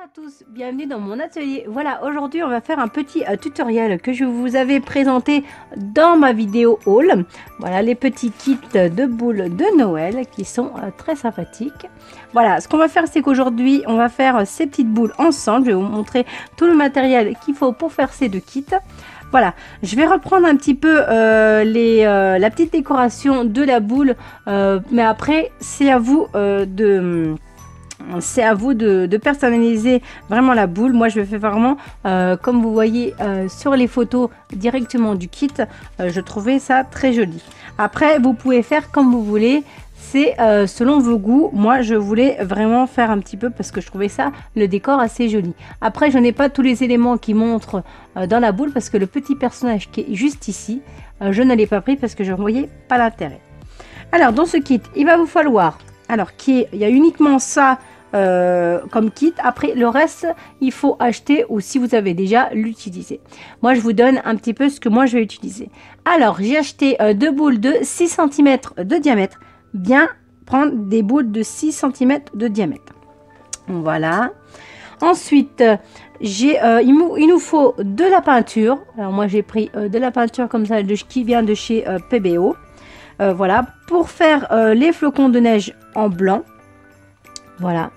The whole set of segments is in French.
à tous, bienvenue dans mon atelier. Voilà, aujourd'hui on va faire un petit tutoriel que je vous avais présenté dans ma vidéo haul. Voilà les petits kits de boules de Noël qui sont très sympathiques. Voilà, ce qu'on va faire, c'est qu'aujourd'hui on va faire ces petites boules ensemble. Je vais vous montrer tout le matériel qu'il faut pour faire ces deux kits. Voilà, je vais reprendre un petit peu la petite décoration de la boule, mais après c'est à vous de personnaliser vraiment la boule. Moi je fais vraiment comme vous voyez sur les photos directement du kit. Je trouvais ça très joli. Après vous pouvez faire comme vous voulez, c'est selon vos goûts. Moi je voulais vraiment faire un petit peu parce que je trouvais ça le décor assez joli. Après je n'ai pas tous les éléments qui montrent dans la boule parce que le petit personnage qui est juste ici, je ne l'ai pas pris parce que je ne voyais pas l'intérêt. Alors dans ce kit il va vous falloir, alors il y a uniquement ça comme kit. Après le reste il faut acheter ou si vous avez déjà l'utiliser. Moi je vous donne un petit peu ce que moi je vais utiliser. Alors j'ai acheté deux boules de 6 cm de diamètre. Bien prendre des boules de 6 cm de diamètre. Voilà. Ensuite il nous faut de la peinture. Alors moi j'ai pris de la peinture comme ça qui vient de chez PBO. Voilà, pour faire les flocons de neige en blanc. Voilà,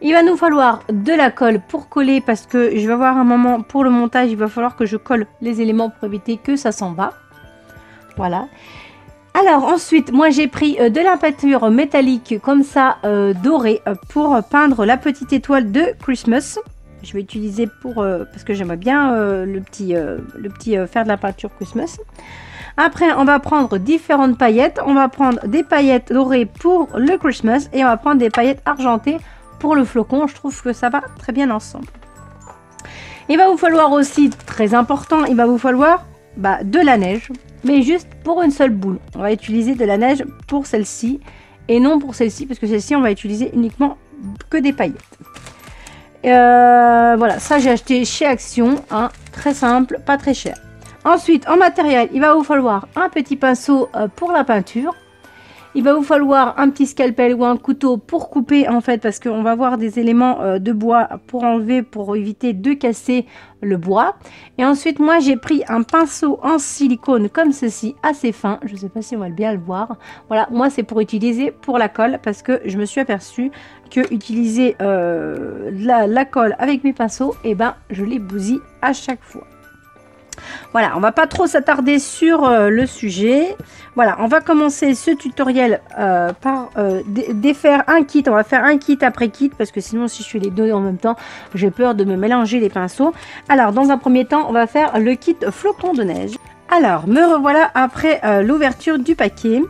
il va nous falloir de la colle pour coller parce que je vais avoir un moment pour le montage, il va falloir que je colle les éléments pour éviter que ça s'en va. Voilà. Alors ensuite, moi j'ai pris de la peinture métallique comme ça dorée pour peindre la petite étoile de Christmas. Je vais utiliser pour parce que j'aimerais bien le petit faire de la peinture Christmas. Après, on va prendre différentes paillettes. On va prendre des paillettes dorées pour le Christmas et on va prendre des paillettes argentées pour le flocon. Je trouve que ça va très bien ensemble. Il va vous falloir aussi, très important, il va vous falloir de la neige, mais juste pour une seule boule. On va utiliser de la neige pour celle-ci et non pour celle-ci, parce que celle-ci, on va utiliser uniquement que des paillettes. Voilà, ça j'ai acheté chez Action, hein, très simple, pas très cher. Ensuite, en matériel, il va vous falloir un petit pinceau pour la peinture. Il va vous falloir un petit scalpel ou un couteau pour couper, en fait, parce qu'on va avoir des éléments de bois pour enlever, pour éviter de casser le bois. Et ensuite, moi, j'ai pris un pinceau en silicone comme ceci, assez fin. Je ne sais pas si on va bien le voir. Voilà, moi, c'est pour utiliser pour la colle, parce que je me suis aperçue que utiliser la colle avec mes pinceaux, et je les bousille à chaque fois. Voilà, on va pas trop s'attarder sur le sujet. Voilà, on va commencer ce tutoriel par défaire un kit. On va faire un kit après kit parce que sinon si je fais les deux en même temps, j'ai peur de me mélanger les pinceaux. Alors, dans un premier temps, on va faire le kit flocon de neige. Alors, me revoilà après l'ouverture du paquet.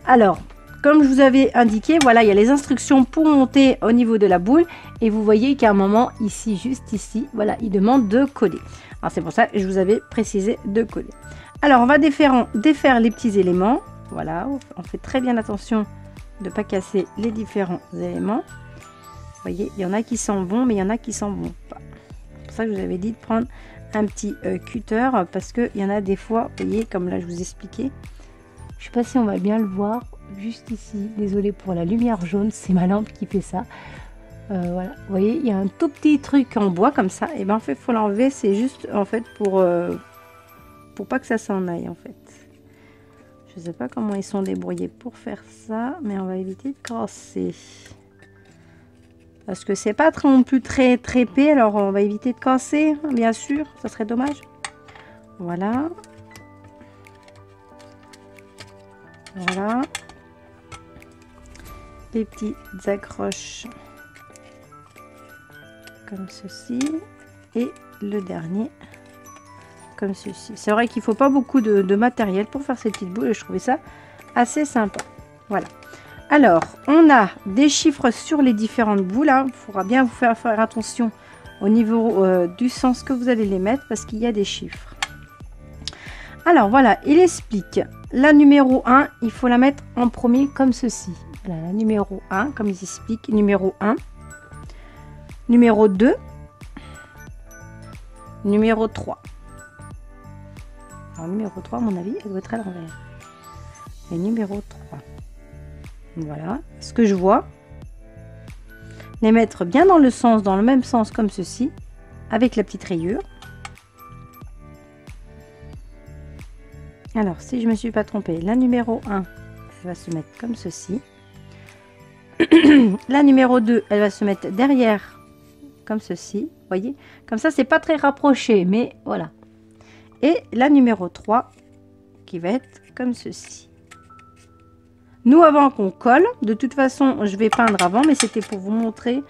Alors, comme je vous avais indiqué, voilà, il y a les instructions pour monter au niveau de la boule. Et vous voyez qu'à un moment, ici, juste ici, voilà, il demande de coller. Alors c'est pour ça que je vous avais précisé de coller. Alors on va défaire les petits éléments. Voilà, on fait très bien attention de ne pas casser les différents éléments. Vous voyez, il y en a qui s'en vont, mais il y en a qui s'en vont pas. C'est pour ça que je vous avais dit de prendre un petit cutter, parce qu'il y en a des fois, vous voyez, comme là je vous expliquais. Je sais pas si on va bien le voir, juste ici. Désolée pour la lumière jaune, c'est ma lampe qui fait ça. Voilà, vous voyez, il y a un tout petit truc en bois comme ça, et en fait, il faut l'enlever, c'est juste en fait pour pas que ça s'en aille en fait. Je sais pas comment ils sont débrouillés pour faire ça, mais on va éviter de casser. Parce que c'est pas non plus très épais, alors on va éviter de casser, bien sûr, ça serait dommage. Voilà. Voilà. Les petites accroches. Comme ceci, et le dernier comme ceci. C'est vrai qu'il faut pas beaucoup de matériel pour faire ces petites boules et je trouvais ça assez sympa. Voilà, alors on a des chiffres sur les différentes boules, hein. Il faudra bien vous faire attention au niveau du sens que vous allez les mettre parce qu'il y a des chiffres. Alors voilà, il explique la numéro 1, il faut la mettre en premier comme ceci. Voilà, la numéro 1, comme il explique, numéro 1, numéro 2, numéro 3. Alors numéro 3, à mon avis, elle doit être à l'envers. Et numéro 3. Voilà ce que je vois. les mettre bien dans le sens, dans le même sens comme ceci, avec la petite rayure. Alors, si je me suis pas trompée, la numéro 1, elle va se mettre comme ceci. La numéro 2, elle va se mettre derrière, comme ceci. Voyez, comme ça, c'est pas très rapproché, mais voilà. Et la numéro 3, qui va être comme ceci. Nous, avant qu'on colle, de toute façon, je vais peindre avant, mais c'était pour vous montrer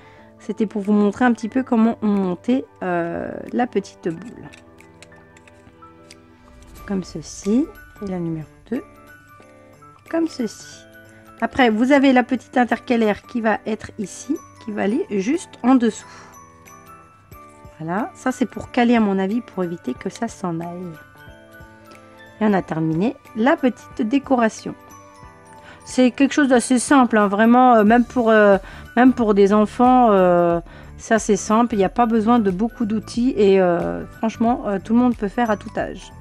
un petit peu comment on montait la petite boule. Comme ceci. Et la numéro 2, comme ceci. Après, vous avez la petite intercalaire qui va être ici, qui va aller juste en dessous. Voilà, ça c'est pour caler à mon avis, pour éviter que ça s'en aille. Et on a terminé la petite décoration. C'est quelque chose d'assez simple, hein, vraiment, même pour des enfants, c'est assez simple. Il n'y a pas besoin de beaucoup d'outils et franchement, tout le monde peut faire à tout âge.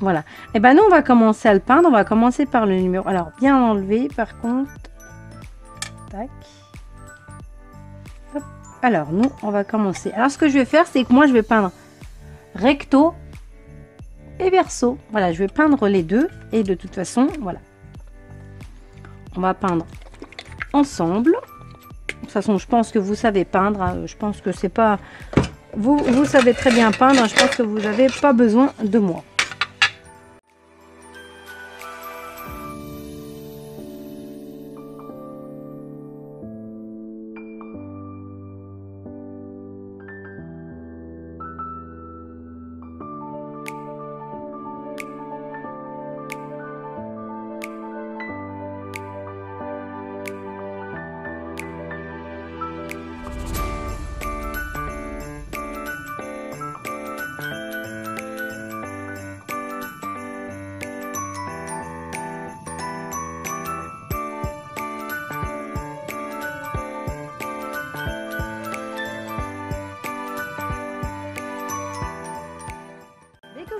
Voilà. Et ben nous, on va commencer à le peindre. On va commencer par le numéro. Alors, bien enlevé, par contre. Tac. Hop. Alors, nous, on va commencer. Alors, ce que je vais faire, c'est que moi, je vais peindre recto et verso. Voilà, je vais peindre les deux. Et de toute façon, voilà. On va peindre ensemble. De toute façon, je pense que vous savez peindre. Hein. Je pense que c'est pas... Vous savez très bien peindre. Je pense que vous n'avez pas besoin de moi.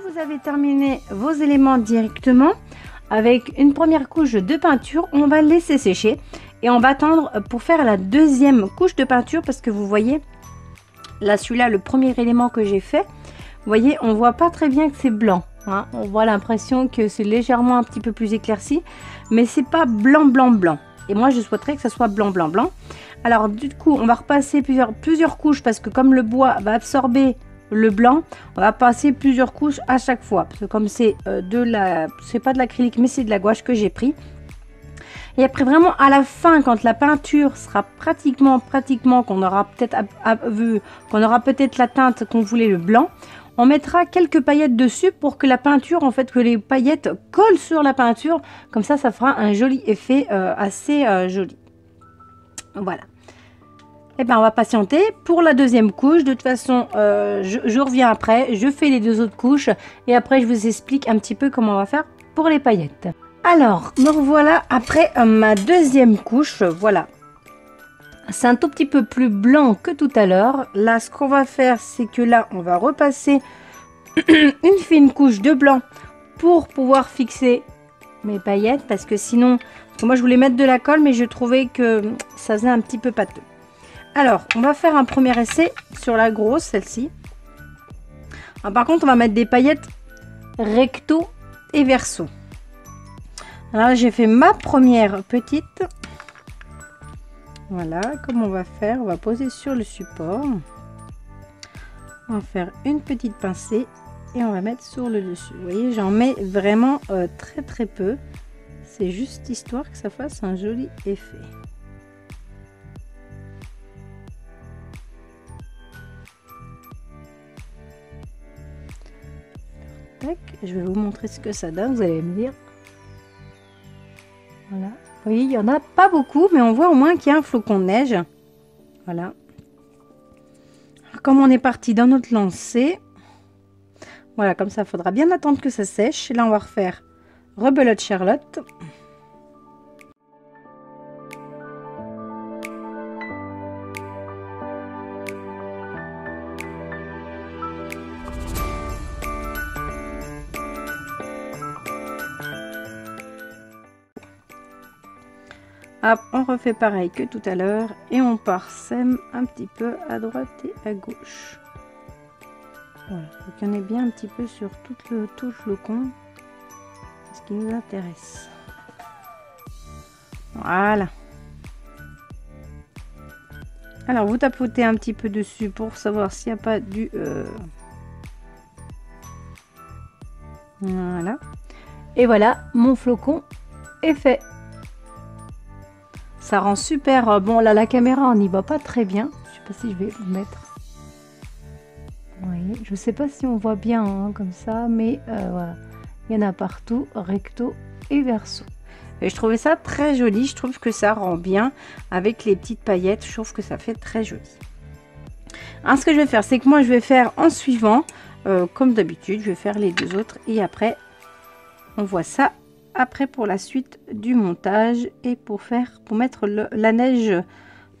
Vous avez terminé vos éléments directement avec une première couche de peinture, on va laisser sécher et on va attendre pour faire la deuxième couche de peinture parce que vous voyez là, celui-là, le premier élément que j'ai fait, vous voyez, on voit pas très bien que c'est blanc, hein. On voit l'impression que c'est légèrement un petit peu plus éclairci, mais c'est pas blanc blanc blanc et moi je souhaiterais que ça soit blanc blanc blanc. Alors du coup on va repasser plusieurs couches parce que comme le bois va absorber le blanc, on va passer plusieurs couches à chaque fois parce que comme c'est c'est pas de l'acrylique mais c'est de la gouache que j'ai pris. Et après vraiment à la fin quand la peinture sera pratiquement qu'on aura peut-être vu qu'on aura peut-être la teinte qu'on voulait, le blanc, on mettra quelques paillettes dessus pour que la peinture, en fait, que les paillettes collent sur la peinture, comme ça fera un joli effet assez joli. Voilà. Et ben on va patienter pour la deuxième couche. De toute façon, je reviens après, je fais les deux autres couches et après je vous explique un petit peu comment on va faire pour les paillettes. Alors, me revoilà après ma deuxième couche. Voilà, c'est un tout petit peu plus blanc que tout à l'heure. Là, ce qu'on va faire, c'est que là, on va repasser une fine couche de blanc pour pouvoir fixer mes paillettes parce que sinon, moi je voulais mettre de la colle, mais je trouvais que ça faisait un petit peu pâteux. Alors, on va faire un premier essai sur la grosse, celle-ci. Par contre, on va mettre des paillettes recto et verso. Alors, j'ai fait ma première petite. Voilà, comme on va faire, on va poser sur le support. On va faire une petite pincée et on va mettre sur le dessus. Vous voyez, j'en mets vraiment très très peu. C'est juste histoire que ça fasse un joli effet. Tac, je vais vous montrer ce que ça donne, vous allez me dire. Voilà. Vous voyez, il n'y en a pas beaucoup, mais on voit au moins qu'il y a un flocon de neige. Voilà. Alors, comme on est parti dans notre lancée, voilà, comme ça, il faudra bien attendre que ça sèche. Là, on va refaire rebelote Charlotte. Hop, on refait pareil que tout à l'heure et on parsème un petit peu à droite et à gauche. Voilà, donc il y en ait bien un petit peu sur tout le flocon, ce qui nous intéresse. Voilà. Alors vous tapotez un petit peu dessus pour savoir s'il n'y a pas du... Voilà. Et voilà, mon flocon est fait. Ça rend super... Bon, là, la caméra, on n'y va pas très bien. Je sais pas si je vais le mettre. Oui, je sais pas si on voit bien hein, comme ça, mais voilà. Il y en a partout, recto et verso. Et je trouvais ça très joli. Je trouve que ça rend bien avec les petites paillettes. Je trouve que ça fait très joli. Alors, ce que je vais faire, c'est que moi, je vais faire en suivant, comme d'habitude. Je vais faire les deux autres et après, on voit ça après pour la suite du montage et pour mettre la neige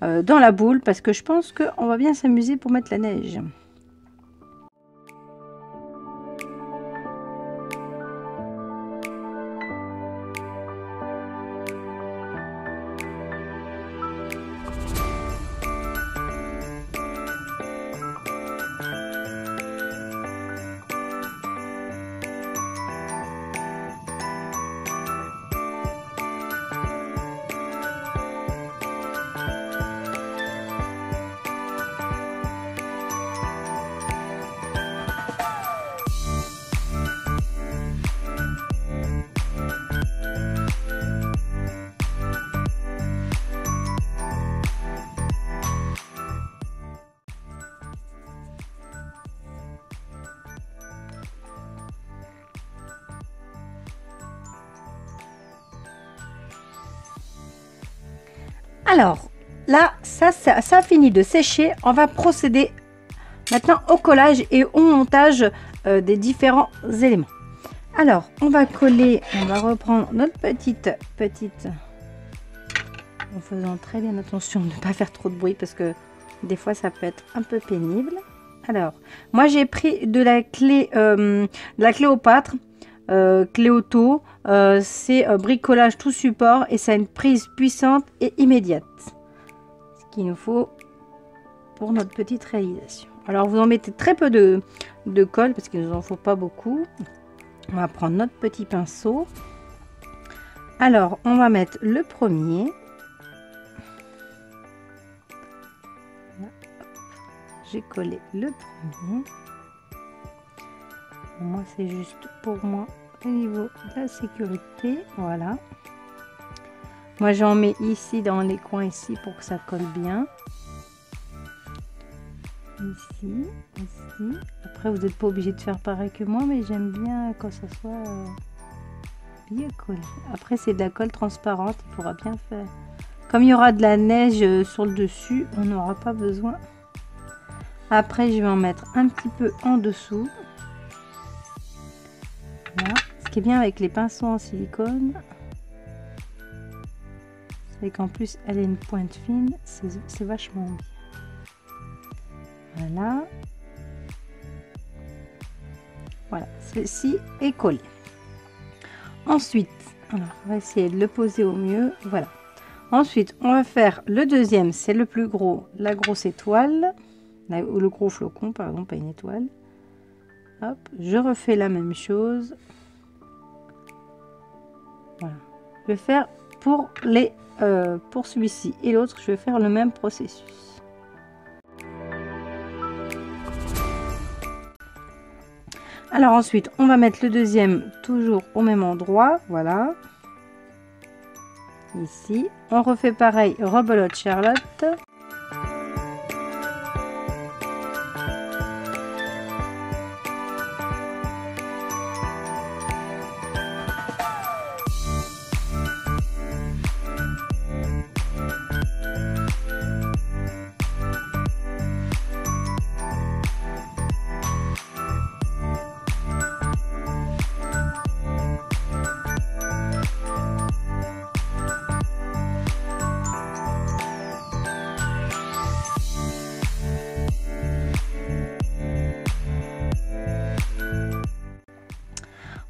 dans la boule parce que je pense qu'on va bien s'amuser pour mettre la neige. Alors, là, ça a fini de sécher. On va procéder maintenant au collage et au montage des différents éléments. Alors, on va coller, on va reprendre notre petite, en faisant très bien attention de ne pas faire trop de bruit parce que des fois, ça peut être un peu pénible. Alors, moi, j'ai pris de la clé Cléopâtre. Cléoto, c'est bricolage tout support et ça a une prise puissante et immédiate, ce qu'il nous faut pour notre petite réalisation. Alors vous en mettez très peu de colle parce qu'il nous en faut pas beaucoup. On va prendre notre petit pinceau. Alors on va mettre le premier. J'ai collé le premier. Moi c'est juste pour moi au niveau de la sécurité. Voilà, moi j'en mets ici dans les coins ici pour que ça colle bien, ici. Après vous n'êtes pas obligé de faire pareil que moi, mais j'aime bien quand ça soit bien collé. Après c'est de la colle transparente, il pourra bien faire, comme il y aura de la neige sur le dessus, on n'aura pas besoin. Après je vais en mettre un petit peu en dessous. Voilà. Ce qui est bien avec les pinceaux en silicone, c'est qu'en plus elle a une pointe fine, c'est vachement bien. Voilà, voilà, celle-ci est collée. Ensuite, alors on va essayer de le poser au mieux. Voilà. Ensuite, on va faire le deuxième, c'est le plus gros, la grosse étoile, ou le gros flocon, pardon, pas une étoile. Hop, je refais la même chose. Voilà. Je vais faire pour celui-ci et l'autre, je vais faire le même processus. Alors ensuite, on va mettre le deuxième toujours au même endroit, voilà. Ici, on refait pareil, rebelote Charlotte.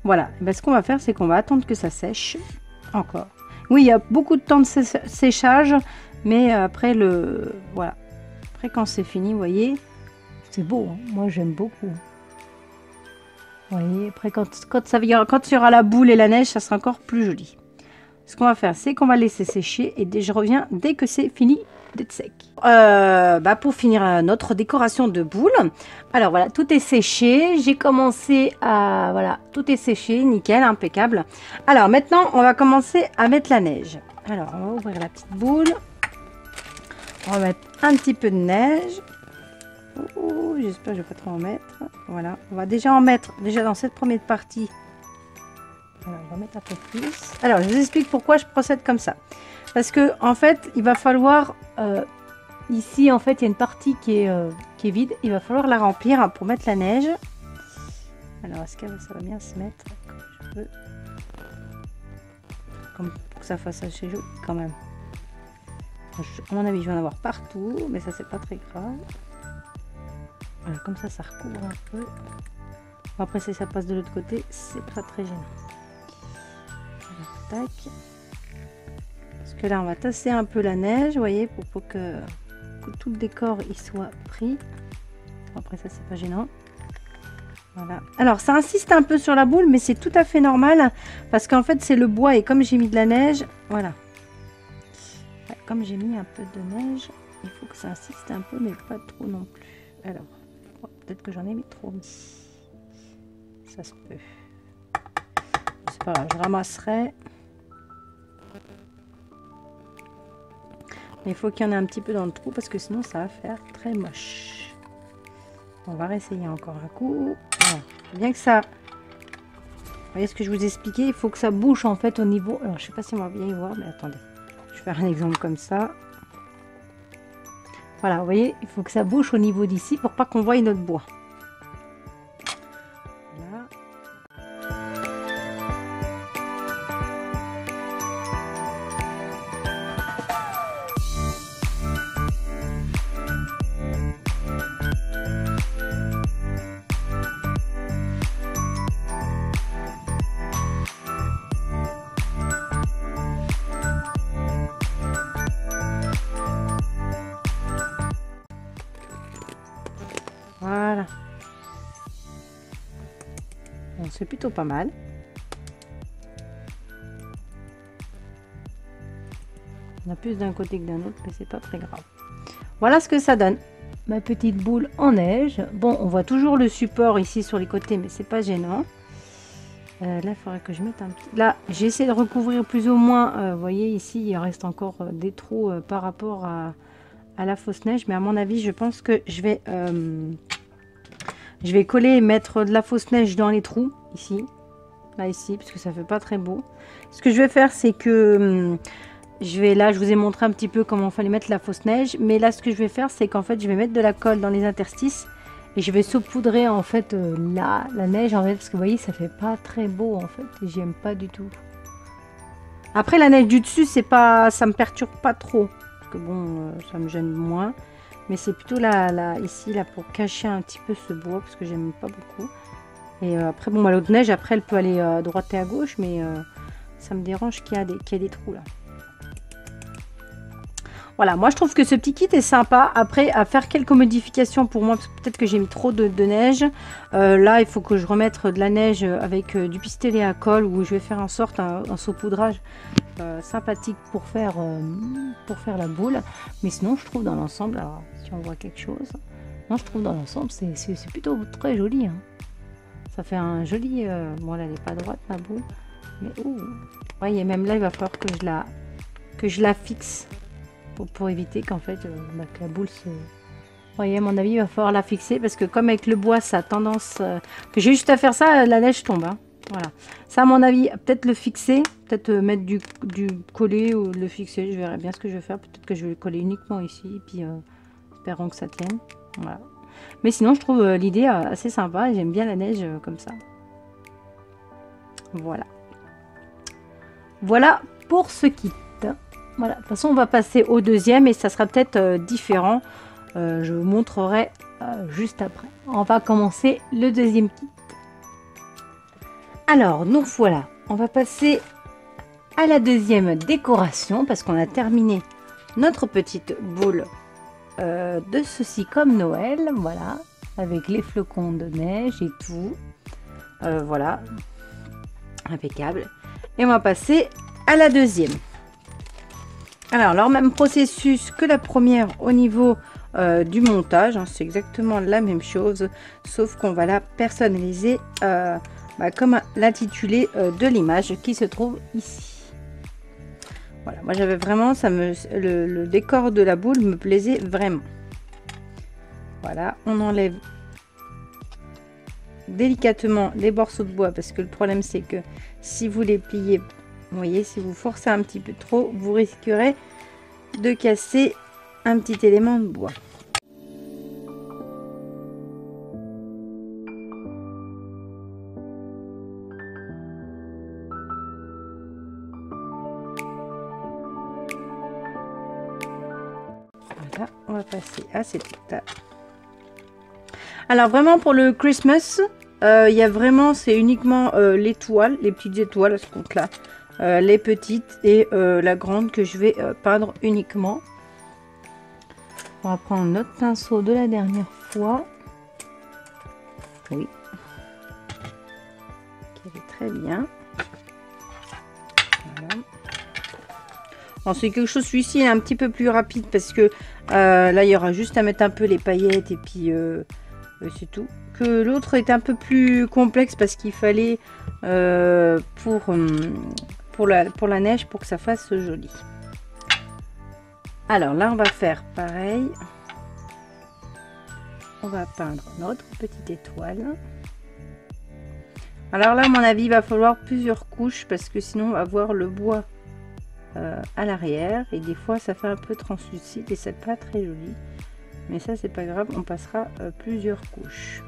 Voilà, ben, ce qu'on va faire, c'est qu'on va attendre que ça sèche encore. Oui, il y a beaucoup de temps de séchage, mais après voilà. Après quand c'est fini, vous voyez, c'est beau, hein. Moi j'aime beaucoup. Vous voyez, après quand il y aura la boule et la neige, ça sera encore plus joli. Ce qu'on va faire, c'est qu'on va laisser sécher et je reviens dès que c'est fini d'être sec. Pour finir notre décoration de boule, alors voilà, tout est séché. J'ai commencé à... Voilà, tout est séché, nickel, impeccable. Alors maintenant, on va commencer à mettre la neige. Alors, on va ouvrir la petite boule. On va mettre un petit peu de neige. J'espère que je vais pas trop en mettre. Voilà, on va déjà en mettre, déjà dans cette première partie. Alors, on va mettre un peu plus. Alors, je vous explique pourquoi je procède comme ça. Parce que, en fait, il va falloir... ici, en fait, il y a une partie qui est vide. Il va falloir la remplir pour mettre la neige. Alors, est-ce que ça va bien se mettre comme je veux? Comme pour que ça fasse assez joli, quand même. À mon avis, je vais en avoir partout. Mais ça, c'est pas très grave. Voilà, comme ça recouvre un peu. Après, si ça passe de l'autre côté, c'est pas très gênant. Tac. Parce que là on va tasser un peu la neige, vous voyez, pour que tout le décor il soit pris. Après ça c'est pas gênant. Voilà. Alors ça insiste un peu sur la boule, mais c'est tout à fait normal parce qu'en fait c'est le bois et comme j'ai mis de la neige, voilà. Ouais, comme j'ai mis un peu de neige, il faut que ça insiste un peu, mais pas trop non plus. Alors, peut-être que j'en ai mis trop. Ça se peut. C'est pas grave, je ramasserai. Mais il faut qu'il y en ait un petit peu dans le trou parce que sinon ça va faire très moche. On va réessayer encore un coup. Voilà. Bien que ça... Vous voyez ce que je vous expliquais, il faut que ça bouge en fait au niveau... Alors je sais pas si on va bien y voir, mais attendez. Je vais faire un exemple comme ça. Voilà, vous voyez, il faut que ça bouge au niveau d'ici pour pas qu'on voie notre bois. Voilà. Voilà. Bon, c'est plutôt pas mal. On a plus d'un côté que d'un autre, mais c'est pas très grave. Voilà ce que ça donne. Ma petite boule en neige. Bon, on voit toujours le support ici sur les côtés, mais c'est pas gênant. Là, il faudrait que je mette un petit... Là, j'ai essayé de recouvrir plus ou moins. Vous voyez, ici, il reste encore des trous par rapport à la fausse neige. Mais à mon avis, je pense que je vais coller et mettre de la fausse neige dans les trous, ici. Là, ici, parce que ça fait pas très beau. Ce que je vais faire, c'est que... Là, je vous ai montré un petit peu comment il fallait mettre la fausse neige. Mais là, ce que je vais faire, c'est qu'en fait, je vais mettre de la colle dans les interstices. Et je vais saupoudrer, en fait, la neige, en fait. Parce que, vous voyez, ça fait pas très beau, en fait. Et j'aime pas du tout. Après, la neige du dessus, c'est pas... Ça me perturbe pas trop. Parce que, bon, ça me gêne moins. Mais c'est plutôt là, ici, là, pour cacher un petit peu ce bois. Parce que j'aime pas beaucoup. Et après, bon, l'autre neige, après, elle peut aller à droite et à gauche. Mais ça me dérange qu'il y a des trous, là. Voilà, moi je trouve que ce petit kit est sympa. Après, à faire quelques modifications pour moi, parce que peut-être que j'ai mis trop de neige. Là, il faut que je remette de la neige avec du pistolet à colle, où je vais faire en sorte un saupoudrage sympathique pour faire la boule. Mais sinon, je trouve dans l'ensemble, alors si on voit quelque chose, moi je trouve dans l'ensemble, c'est plutôt très joli. Hein. Ça fait un joli... bon, là, elle n'est pas droite, ma boule. Mais, ouh, ouais, et même là, il va falloir que je la fixe. Pour éviter qu'en fait que la boule se... Vous voyez, à mon avis, il va falloir la fixer parce que comme avec le bois, ça a tendance... que j'ai juste à faire ça, la neige tombe. Hein. Voilà. Ça, à mon avis, peut-être le fixer, peut-être mettre du coller ou le fixer. Je verrai bien ce que je vais faire. Peut-être que je vais le coller uniquement ici. Et puis, espérons que ça tienne. Voilà. Mais sinon, je trouve l'idée assez sympa. Et j'aime bien la neige comme ça. Voilà. Voilà pour ce kit. Voilà, de toute façon on va passer au deuxième et ça sera peut-être différent. Je vous montrerai juste après. On va commencer le deuxième kit. Alors, nous voilà, on va passer à la deuxième décoration parce qu'on a terminé notre petite boule de ceci comme Noël, voilà, avec les flocons de neige et tout. Voilà, impeccable. Et on va passer à la deuxième. Alors, leur même processus que la première au niveau du montage, hein, c'est exactement la même chose, sauf qu'on va la personnaliser comme l'intitulé de l'image qui se trouve ici. Voilà, moi j'avais vraiment, le décor de la boule me plaisait vraiment. Voilà, on enlève délicatement les morceaux de bois parce que le problème c'est que si vous les pliez, vous voyez, si vous forcez un petit peu trop, vous risquerez de casser un petit élément de bois. Voilà, on va passer à cette étape. Alors vraiment pour le Christmas, il y a vraiment, c'est uniquement l'étoile, les petites étoiles à ce compte là, les petites et la grande que je vais peindre uniquement. On va prendre notre pinceau de la dernière fois. Oui. Qui est très bien. Voilà. Alors c'est quelque chose, celui-ci est un petit peu plus rapide parce que là il y aura juste à mettre un peu les paillettes et puis c'est tout. Que l'autre est un peu plus complexe parce qu'il fallait pour la neige pour que ça fasse joli. Alors là on va faire pareil. On va peindre notre petite étoile. Alors là à mon avis il va falloir plusieurs couches parce que sinon on va voir le bois à l'arrière et des fois ça fait un peu translucide et c'est pas très joli, mais ça c'est pas grave, on passera plusieurs couches.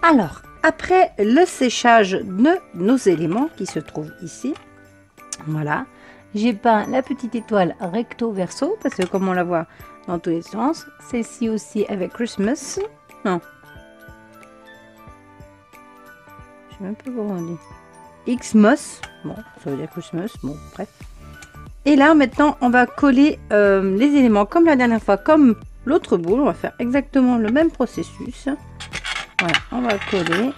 Alors, après le séchage de nos éléments qui se trouvent ici, voilà, j'ai peint la petite étoile recto verso parce que comme on la voit dans tous les sens, celle-ci aussi avec Christmas, non, je sais même pas comment on dit, Xmas, bon, ça veut dire Christmas, bon, bref. Et là, maintenant, on va coller les éléments comme la dernière fois, comme l'autre boule, on va faire exactement le même processus. Voilà, on va coller.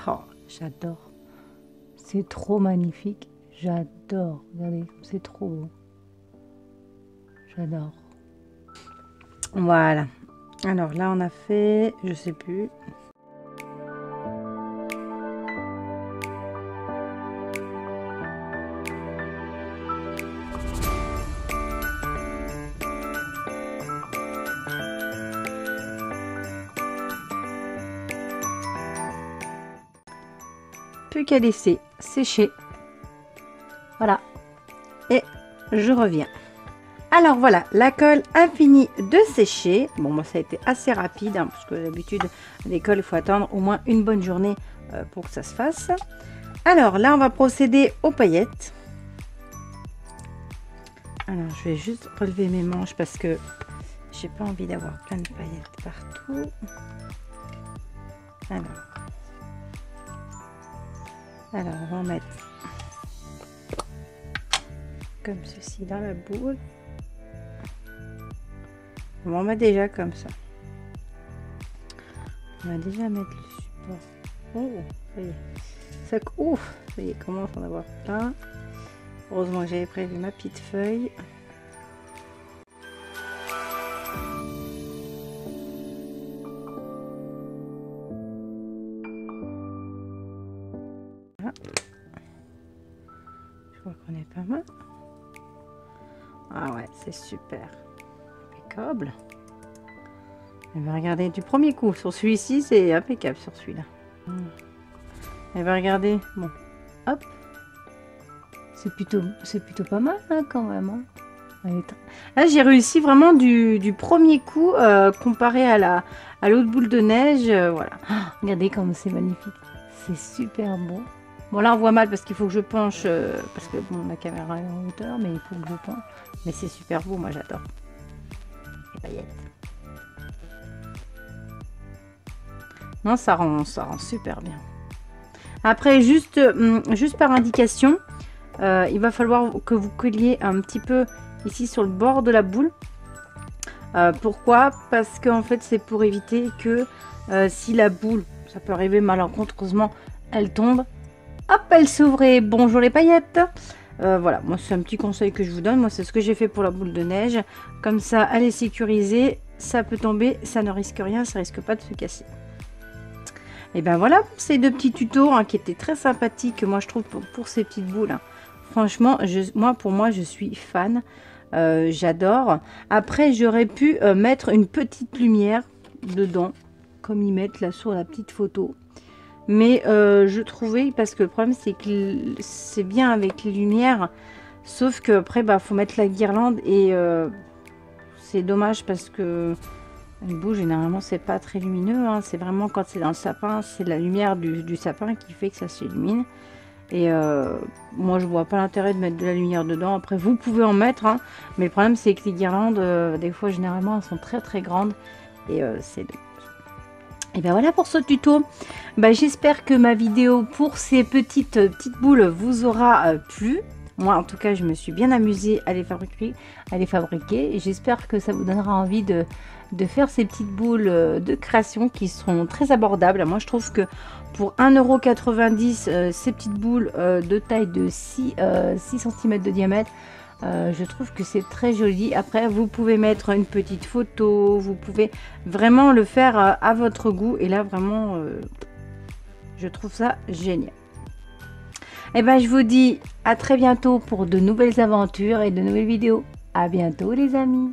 Oh, j'adore. C'est trop magnifique. J'adore. Regardez, c'est trop beau. J'adore. Voilà. Alors là, on a fait, je sais plus. Plus qu'à laisser sécher. Voilà. Et je reviens. Alors voilà, la colle a fini de sécher. Bon, moi ça a été assez rapide, hein, parce que d'habitude, à l'école, il faut attendre au moins une bonne journée pour que ça se fasse. Alors là, on va procéder aux paillettes. Alors, je vais juste relever mes manches parce que j'ai pas envie d'avoir plein de paillettes partout. Alors, on va en mettre comme ceci dans la boule. On va en mettre déjà comme ça. On va déjà mettre le support. Oh, ça y est. Ça, ouf, ça y est, commence à en avoir plein. Heureusement que j'avais prévu ma petite feuille. Ah ouais, c'est super. Impeccable. Elle va regarder du premier coup. Sur celui-ci, c'est impeccable sur celui-là. Elle va regarder. Bon, hop. C'est plutôt pas mal hein, quand même. Hein. Là, j'ai réussi vraiment du premier coup comparé à l'autre boule de neige. Voilà. Oh, regardez comme c'est magnifique. C'est super beau. Bon, là, on voit mal parce qu'il faut que je penche. Parce que bon, la caméra est en hauteur, mais il faut que je penche. Mais c'est super beau. Moi, j'adore. Les paillettes. Non, ça rend super bien. Après, juste par indication, il va falloir que vous colliez un petit peu ici sur le bord de la boule. Pourquoi? Parce qu'en fait, c'est pour éviter que si la boule, ça peut arriver malencontreusement, elle tombe, hop, elle s'ouvre et bonjour les paillettes. Voilà, moi c'est un petit conseil que je vous donne. Moi, c'est ce que j'ai fait pour la boule de neige. Comme ça, elle est sécurisée, ça peut tomber, ça ne risque rien, ça risque pas de se casser. Et ben voilà pour ces deux petits tutos hein, qui étaient très sympathiques, moi je trouve pour ces petites boules. Hein. Franchement, pour moi, je suis fan. J'adore. Après, j'aurais pu mettre une petite lumière dedans, comme ils mettent là sur la petite photo. Mais je trouvais, parce que le problème, c'est que c'est bien avec les lumières, sauf que après, bah, faut mettre la guirlande et c'est dommage parce que une boule, généralement, c'est pas très lumineux. Hein. C'est vraiment quand c'est dans le sapin, c'est la lumière du sapin qui fait que ça s'illumine. Et moi, je vois pas l'intérêt de mettre de la lumière dedans. Après, vous pouvez en mettre, hein, mais le problème, c'est que les guirlandes, des fois, généralement, elles sont très très grandes. Et c'est dommage. Et bien voilà pour ce tuto. Ben, j'espère que ma vidéo pour ces petites boules vous aura plu. Moi, en tout cas, je me suis bien amusée à les fabriquer. Et j'espère que ça vous donnera envie de faire ces petites boules de création qui seront très abordables. Moi, je trouve que pour 1,90 €, ces petites boules de taille de 6 cm de diamètre, je trouve que c'est très joli. Après, vous pouvez mettre une petite photo, vous pouvez vraiment le faire à votre goût. Et là, vraiment, je trouve ça génial. Et ben, je vous dis à très bientôt pour de nouvelles aventures et de nouvelles vidéos. À bientôt les amis.